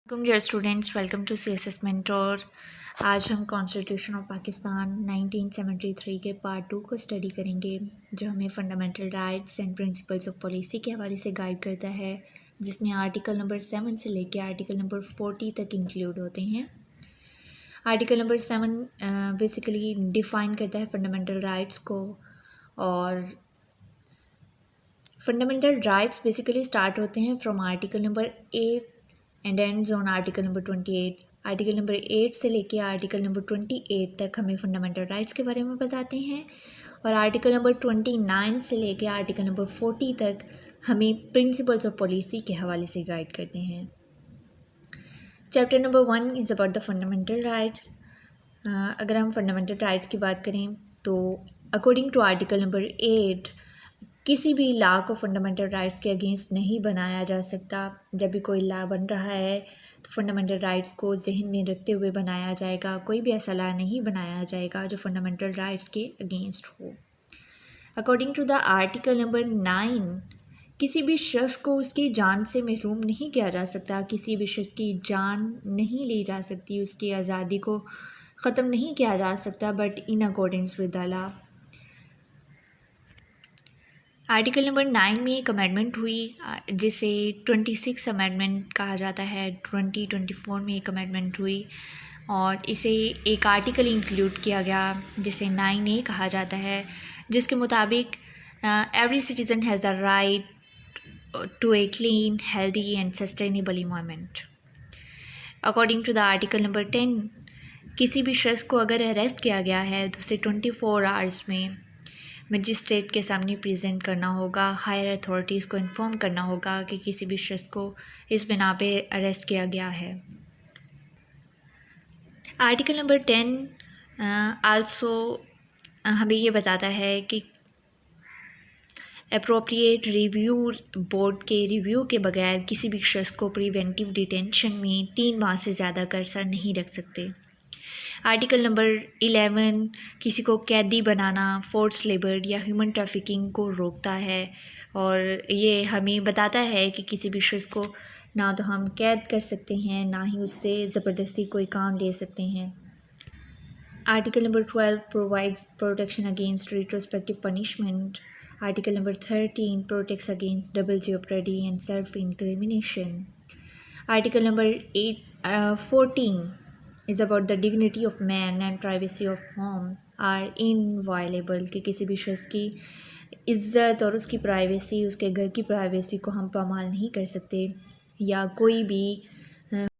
Welcome dear students, welcome to CSS mentor. आज हम constitution of Pakistan 1973 के पार्ट 2 को स्टडी करेंगे, जो हमें fundamental rights and principles of policy के हवाले से गाइड करता है, जिसमें आर्टिकल नंबर 7 से लेकर आर्टिकल नंबर 40 तक इंक्लूड होते हैं। आर्टिकल नंबर 7 बेसिकली डिफ़ाइन करता है फंडामेंटल राइट्स को, और फंडामेंटल राइट्स बेसिकली स्टार्ट होते हैं from article number 8 and ends on article number 28। Article number 8 से लेके आर्टिकल नंबर 28 तक हमें फंडामेंटल राइट्स के बारे में बताते हैं, और आर्टिकल नंबर 29 से लेके आर्टिकल नंबर 40 तक हमें प्रिंसिपल्स ऑफ पॉलिसी के हवाले से गाइड करते हैं। Chapter number 1 is about the fundamental rights. अगर हम फंडामेंटल राइट्स की बात करें तो अकॉर्डिंग टू आर्टिकल नंबर 8 किसी भी लॉ को फंडामेंटल राइट्स के अगेंस्ट नहीं बनाया जा सकता। जब भी कोई लॉ बन रहा है तो फंडामेंटल राइट्स को जहन में रखते हुए बनाया जाएगा। कोई भी ऐसा लॉ नहीं बनाया जाएगा जो फंडामेंटल राइट्स के अगेंस्ट हो। According to the article number 9 किसी भी शख्स को उसकी जान से महरूम नहीं किया जा सकता। किसी भी शख्स की जान नहीं ली जा सकती, उसकी आज़ादी को ख़त्म नहीं किया जा सकता, but in accordance with the law. Article number 9 में एक अमेंडमेंट हुई जिसे 26 अमेंडमेंट कहा जाता है। 2024 में एक अमेंडमेंट हुई और इसे एक आर्टिकल इंक्लूड किया गया जिसे 9A कहा जाता है, जिसके मुताबिक every citizen has the right to a clean, healthy and sustainable environment. According to the article number 10 किसी भी शख्स को अगर अरेस्ट किया गया है तो उसे 24 आवर्स में मजिस्ट्रेट के सामने प्रेजेंट करना होगा। हायर अथॉरिटीज़ को इन्फॉर्म करना होगा कि किसी भी शख्स को इस बिना पे अरेस्ट किया गया है। आर्टिकल नंबर 10 आल्सो हमें ये बताता है कि अप्रोप्रिएट रिव्यू बोर्ड के रिव्यू के बगैर किसी भी शख्स को प्रिवेंटिव डिटेंशन में 3 माह से ज़्यादा का अरसा नहीं रख सकते। आर्टिकल नंबर 11 किसी को कैदी बनाना, फोर्स लेबर या ह्यूमन ट्रैफिकिंग को रोकता है, और ये हमें बताता है कि किसी भी शख्स को ना तो हम कैद कर सकते हैं, ना ही उससे ज़बरदस्ती कोई काम ले सकते हैं। Article number 12 provides protection against retrospective punishment. Article number 13 protects against double jeopardy and self incrimination. Article number 14 is about the dignity of man and privacy of home are inviolable, कि किसी भी शख्स की इज़्ज़त और उसकी प्राइवेसी, उसके घर की प्राइवेसी को हम पामाल नहीं कर सकते, या कोई भी